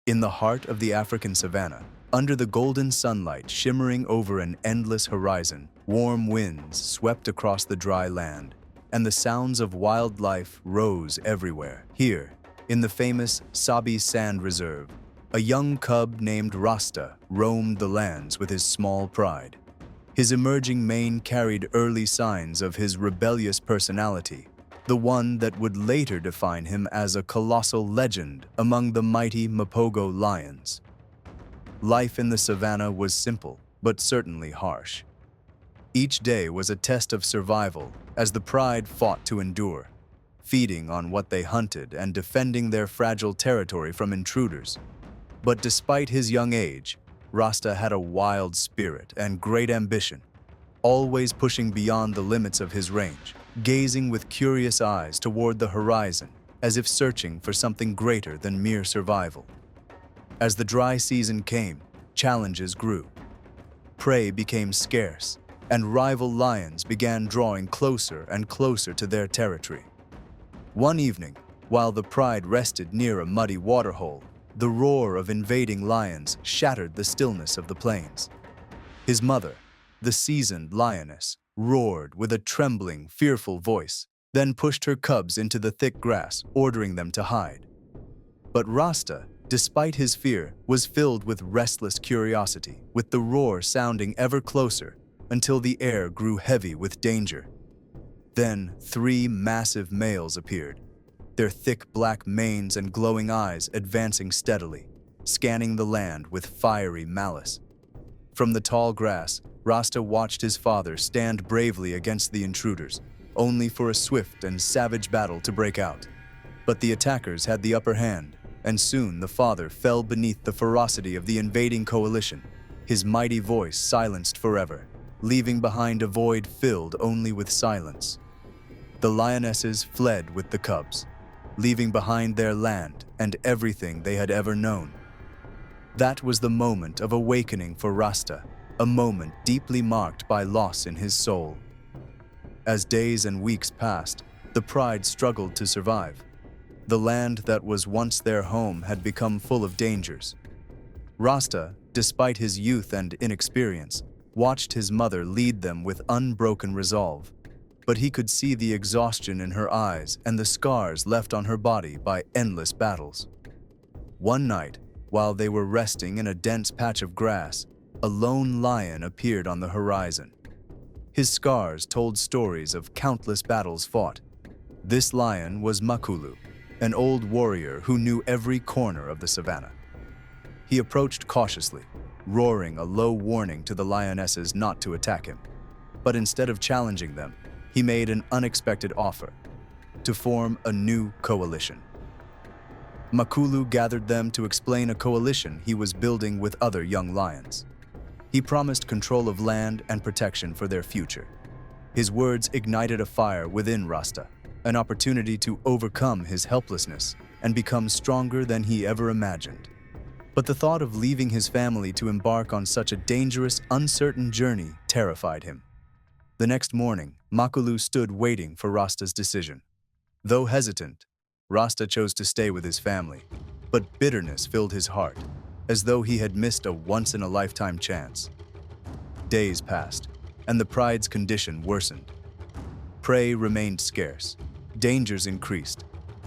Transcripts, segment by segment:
In the heart of the African savanna, under the golden sunlight shimmering over an endless horizon, warm winds swept across the dry land, and the sounds of wildlife rose everywhere. Here, in the famous Sabi Sand Reserve, a young cub named Rasta roamed the lands with his small pride. His emerging mane carried early signs of his rebellious personality, the one that would later define him as a colossal legend among the mighty Mapogo lions. Life in the savannah was simple, but certainly harsh. Each day was a test of survival as the pride fought to endure, feeding on what they hunted and defending their fragile territory from intruders. But despite his young age, Rasta had a wild spirit and great ambition, always pushing beyond the limits of his range, gazing with curious eyes toward the horizon, as if searching for something greater than mere survival. As the dry season came, challenges grew. Prey became scarce, and rival lions began drawing closer and closer to their territory. One evening, while the pride rested near a muddy waterhole, the roar of invading lions shattered the stillness of the plains. His mother, the seasoned lioness, roared with a trembling, fearful voice, then pushed her cubs into the thick grass, ordering them to hide. But Rasta, despite his fear, was filled with restless curiosity, with the roar sounding ever closer until the air grew heavy with danger. Then 3 massive males appeared, their thick black manes and glowing eyes advancing steadily, scanning the land with fiery malice. From the tall grass, Rasta watched his father stand bravely against the intruders, only for a swift and savage battle to break out. But the attackers had the upper hand, and soon the father fell beneath the ferocity of the invading coalition, his mighty voice silenced forever, leaving behind a void filled only with silence. The lionesses fled with the cubs, leaving behind their land and everything they had ever known. That was the moment of awakening for Rasta, a moment deeply marked by loss in his soul. As days and weeks passed, the pride struggled to survive. The land that was once their home had become full of dangers. Rasta, despite his youth and inexperience, watched his mother lead them with unbroken resolve, but he could see the exhaustion in her eyes and the scars left on her body by endless battles. One night, while they were resting in a dense patch of grass, a lone lion appeared on the horizon. His scars told stories of countless battles fought. This lion was Makulu, an old warrior who knew every corner of the savannah. He approached cautiously, roaring a low warning to the lionesses not to attack him. But instead of challenging them, he made an unexpected offer: to form a new coalition. Makulu gathered them to explain a coalition he was building with other young lions. He promised control of land and protection for their future. His words ignited a fire within Rasta, an opportunity to overcome his helplessness and become stronger than he ever imagined. But the thought of leaving his family to embark on such a dangerous, uncertain journey terrified him. The next morning, Makulu stood waiting for Rasta's decision. Though hesitant, Rasta chose to stay with his family, but bitterness filled his heart, as though he had missed a once-in-a-lifetime chance. Days passed, and the pride's condition worsened. Prey remained scarce, dangers increased,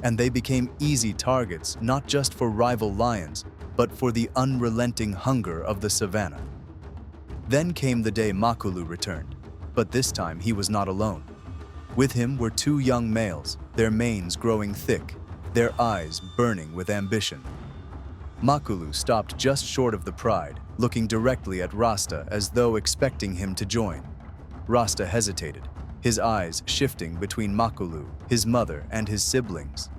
and they became easy targets not just for rival lions, but for the unrelenting hunger of the savannah. Then came the day Makulu returned, but this time he was not alone. With him were 2 young males, their manes growing thick, their eyes burning with ambition. Makulu stopped just short of the pride, looking directly at Rasta as though expecting him to join. Rasta hesitated, his eyes shifting between Makulu, his mother, and his siblings.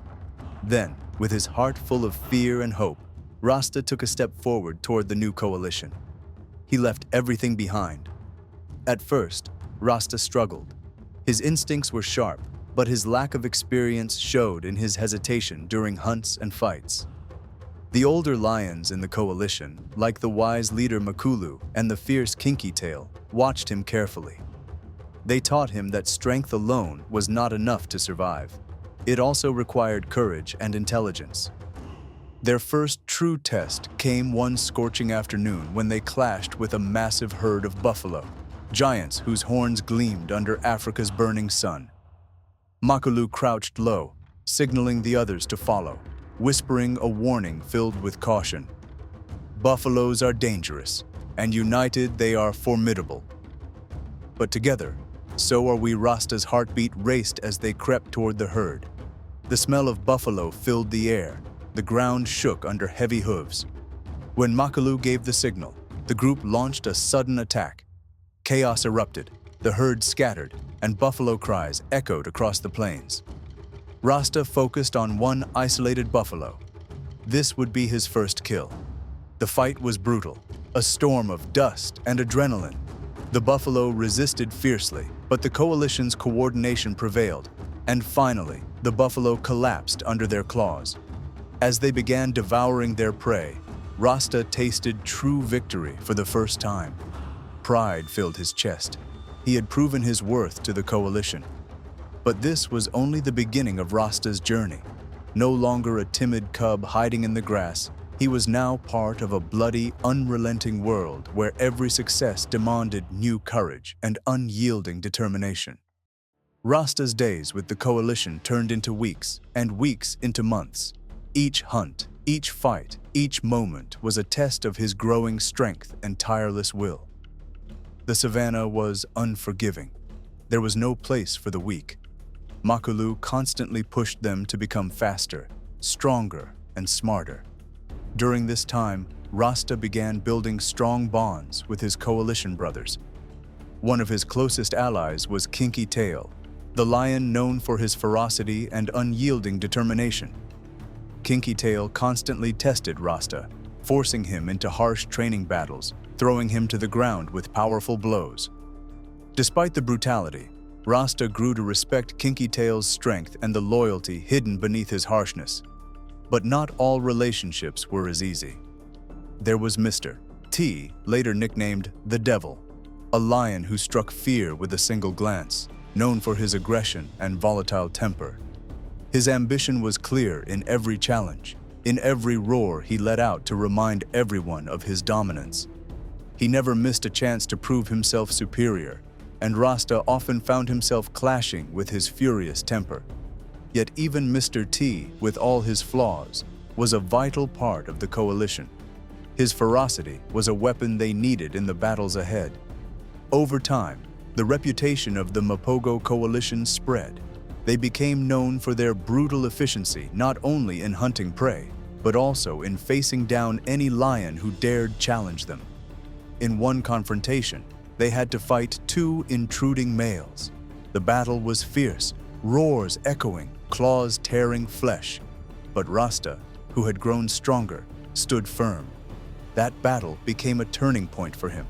Then, with his heart full of fear and hope, Rasta took a step forward toward the new coalition. He left everything behind. At first, Rasta struggled. His instincts were sharp, but his lack of experience showed in his hesitation during hunts and fights. The older lions in the coalition, like the wise leader Makulu and the fierce Kinky Tail, watched him carefully. They taught him that strength alone was not enough to survive. It also required courage and intelligence. Their first true test came one scorching afternoon when they clashed with a massive herd of buffalo, giants whose horns gleamed under Africa's burning sun. Makulu crouched low, signaling the others to follow, whispering a warning filled with caution. Buffaloes are dangerous, and united they are formidable. But together, so are we. Rasta's heartbeat raced as they crept toward the herd. The smell of buffalo filled the air. The ground shook under heavy hooves. When Makulu gave the signal, the group launched a sudden attack. Chaos erupted, the herd scattered, and buffalo cries echoed across the plains. Rasta focused on one isolated buffalo. This would be his first kill. The fight was brutal, a storm of dust and adrenaline. The buffalo resisted fiercely, but the coalition's coordination prevailed, and finally, the buffalo collapsed under their claws. As they began devouring their prey, Rasta tasted true victory for the first time. Pride filled his chest. He had proven his worth to the coalition. But this was only the beginning of Rasta's journey. No longer a timid cub hiding in the grass, he was now part of a bloody, unrelenting world where every success demanded new courage and unyielding determination. Rasta's days with the coalition turned into weeks, and weeks into months. Each hunt, each fight, each moment was a test of his growing strength and tireless will. The savannah was unforgiving. There was no place for the weak. Makulu constantly pushed them to become faster, stronger, and smarter. During this time, Rasta began building strong bonds with his coalition brothers. One of his closest allies was Kinky Tail, the lion known for his ferocity and unyielding determination. Kinky Tail constantly tested Rasta, forcing him into harsh training battles, throwing him to the ground with powerful blows. Despite the brutality, Rasta grew to respect Kinky Tail's strength and the loyalty hidden beneath his harshness. But not all relationships were as easy. There was Mr. T, later nicknamed the Devil, a lion who struck fear with a single glance, known for his aggression and volatile temper. His ambition was clear in every challenge. In every roar he let out to remind everyone of his dominance. He never missed a chance to prove himself superior, and Rasta often found himself clashing with his furious temper. Yet even Mr. T, with all his flaws, was a vital part of the coalition. His ferocity was a weapon they needed in the battles ahead. Over time, the reputation of the Mapogo coalition spread. They became known for their brutal efficiency not only in hunting prey, but also in facing down any lion who dared challenge them. In one confrontation, they had to fight two intruding males. The battle was fierce, roars echoing, claws tearing flesh. But Rasta, who had grown stronger, stood firm. That battle became a turning point for him.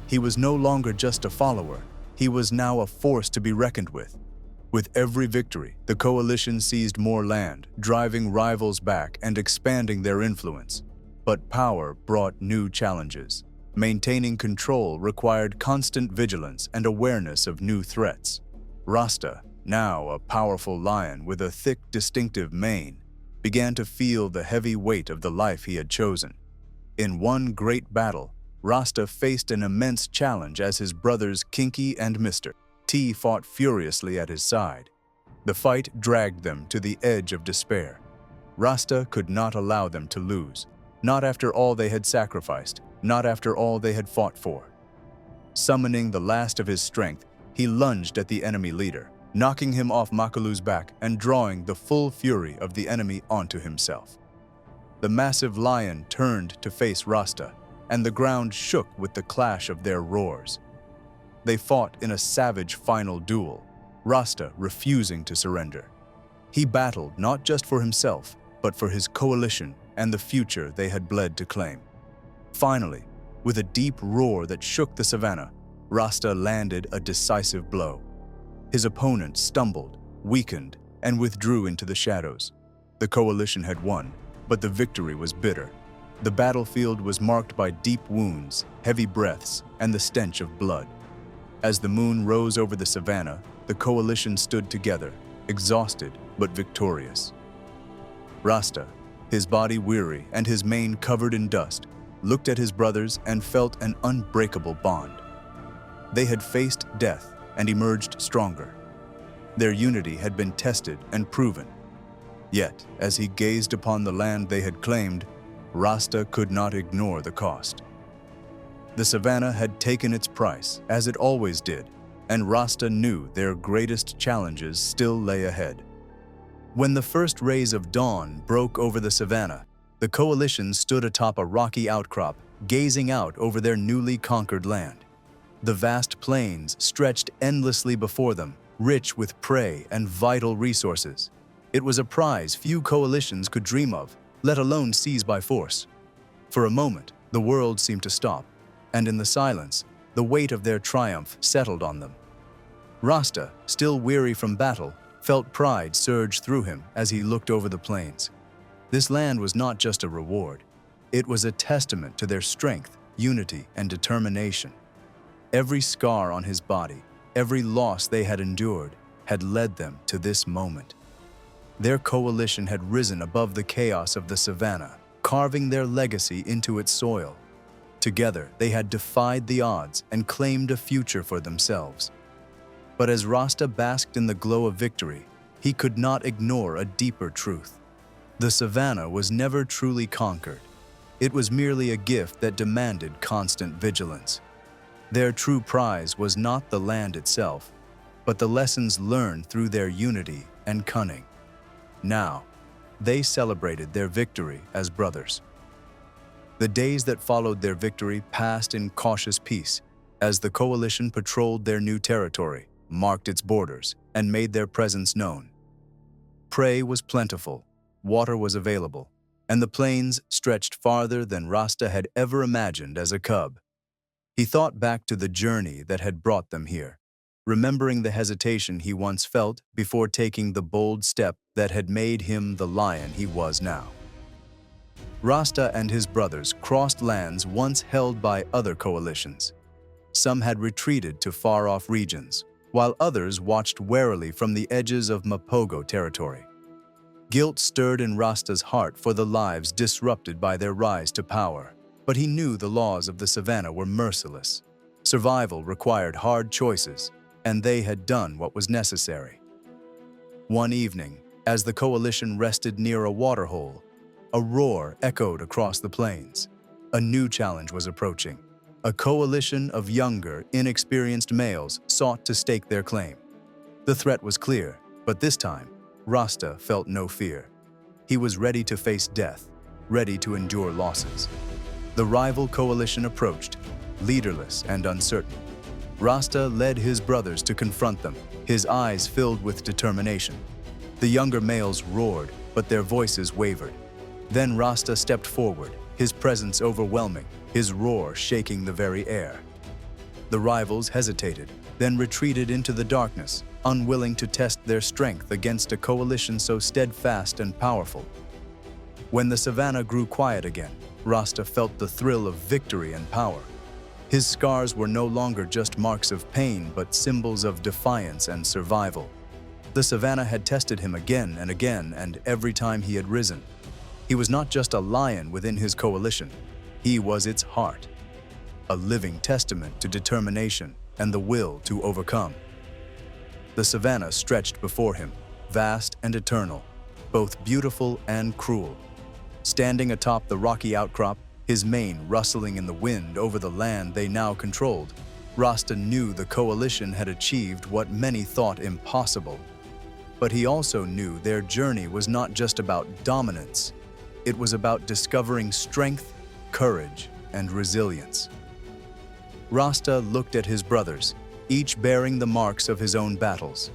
He was no longer just a follower, he was now a force to be reckoned with. With every victory, the coalition seized more land, driving rivals back and expanding their influence. But power brought new challenges. Maintaining control required constant vigilance and awareness of new threats. Rasta, now a powerful lion with a thick, distinctive mane, began to feel the heavy weight of the life he had chosen. In one great battle, Rasta faced an immense challenge as his brothers Kinky and Mr. T fought furiously at his side. The fight dragged them to the edge of despair. Rasta could not allow them to lose, not after all they had sacrificed, not after all they had fought for. Summoning the last of his strength, he lunged at the enemy leader, knocking him off Makulu's back and drawing the full fury of the enemy onto himself. The massive lion turned to face Rasta, and the ground shook with the clash of their roars. They fought in a savage final duel, Rasta refusing to surrender. He battled not just for himself, but for his coalition and the future they had bled to claim. Finally, with a deep roar that shook the savannah, Rasta landed a decisive blow. His opponent stumbled, weakened, and withdrew into the shadows. The coalition had won, but the victory was bitter. The battlefield was marked by deep wounds, heavy breaths, and the stench of blood. As the moon rose over the savannah, the coalition stood together, exhausted but victorious. Rasta, his body weary and his mane covered in dust, looked at his brothers and felt an unbreakable bond. They had faced death and emerged stronger. Their unity had been tested and proven. Yet, as he gazed upon the land they had claimed, Rasta could not ignore the cost. The savannah had taken its price, as it always did, and Rasta knew their greatest challenges still lay ahead. When the first rays of dawn broke over the savannah, the coalition stood atop a rocky outcrop, gazing out over their newly conquered land. The vast plains stretched endlessly before them, rich with prey and vital resources. It was a prize few coalitions could dream of, let alone seize by force. For a moment, the world seemed to stop, and in the silence, the weight of their triumph settled on them. Rasta, still weary from battle, felt pride surge through him as he looked over the plains. This land was not just a reward. It was a testament to their strength, unity, and determination. Every scar on his body, every loss they had endured, had led them to this moment. Their coalition had risen above the chaos of the savannah, carving their legacy into its soil. Together, they had defied the odds and claimed a future for themselves. But as Rasta basked in the glow of victory, he could not ignore a deeper truth. The savannah was never truly conquered. It was merely a gift that demanded constant vigilance. Their true prize was not the land itself, but the lessons learned through their unity and cunning. Now, they celebrated their victory as brothers. The days that followed their victory passed in cautious peace as the coalition patrolled their new territory, marked its borders, and made their presence known. Prey was plentiful, water was available, and the plains stretched farther than Rasta had ever imagined as a cub. He thought back to the journey that had brought them here, remembering the hesitation he once felt before taking the bold step that had made him the lion he was now. Rasta and his brothers crossed lands once held by other coalitions. Some had retreated to far-off regions, while others watched warily from the edges of Mapogo territory. Guilt stirred in Rasta's heart for the lives disrupted by their rise to power, but he knew the laws of the savannah were merciless. Survival required hard choices, and they had done what was necessary. One evening, as the coalition rested near a waterhole, a roar echoed across the plains. A new challenge was approaching. A coalition of younger, inexperienced males sought to stake their claim. The threat was clear, but this time, Rasta felt no fear. He was ready to face death, ready to endure losses. The rival coalition approached, leaderless and uncertain. Rasta led his brothers to confront them, his eyes filled with determination. The younger males roared, but their voices wavered. Then Rasta stepped forward, his presence overwhelming, his roar shaking the very air. The rivals hesitated, then retreated into the darkness, unwilling to test their strength against a coalition so steadfast and powerful. When the savannah grew quiet again, Rasta felt the thrill of victory and power. His scars were no longer just marks of pain, but symbols of defiance and survival. The savannah had tested him again and again, and every time he had risen. He was not just a lion within his coalition, he was its heart, a living testament to determination and the will to overcome. The savannah stretched before him, vast and eternal, both beautiful and cruel. Standing atop the rocky outcrop, his mane rustling in the wind over the land they now controlled, Rasta knew the coalition had achieved what many thought impossible. But he also knew their journey was not just about dominance. It was about discovering strength, courage, and resilience. Rasta looked at his brothers, each bearing the marks of his own battles.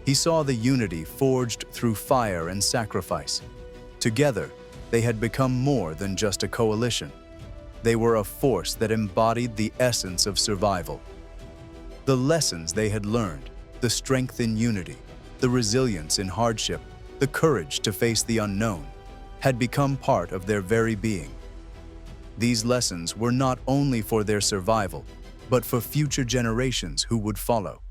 He saw the unity forged through fire and sacrifice. Together, they had become more than just a coalition. They were a force that embodied the essence of survival. The lessons they had learned, the strength in unity, the resilience in hardship, the courage to face the unknown, had become part of their very being. These lessons were not only for their survival, but for future generations who would follow.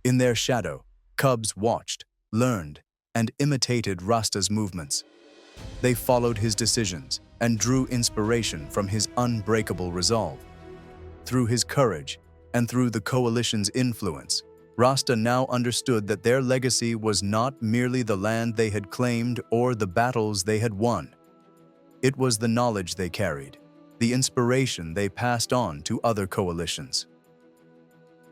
In their shadow, cubs watched, learned, and imitated Rasta's movements. They followed his decisions and drew inspiration from his unbreakable resolve. Through his courage and through the coalition's influence, Rasta now understood that their legacy was not merely the land they had claimed or the battles they had won. It was the knowledge they carried, the inspiration they passed on to other coalitions.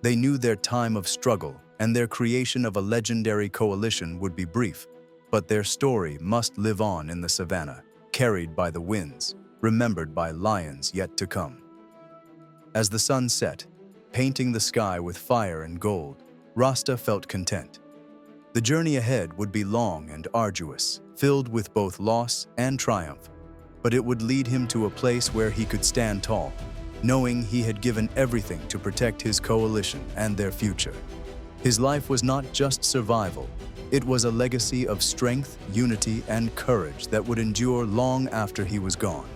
They knew their time of struggle and their creation of a legendary coalition would be brief, but their story must live on in the savannah, carried by the winds, remembered by lions yet to come. As the sun set, painting the sky with fire and gold, Rasta felt content. The journey ahead would be long and arduous, filled with both loss and triumph, but it would lead him to a place where he could stand tall, knowing he had given everything to protect his coalition and their future. His life was not just survival, it was a legacy of strength, unity, and courage that would endure long after he was gone.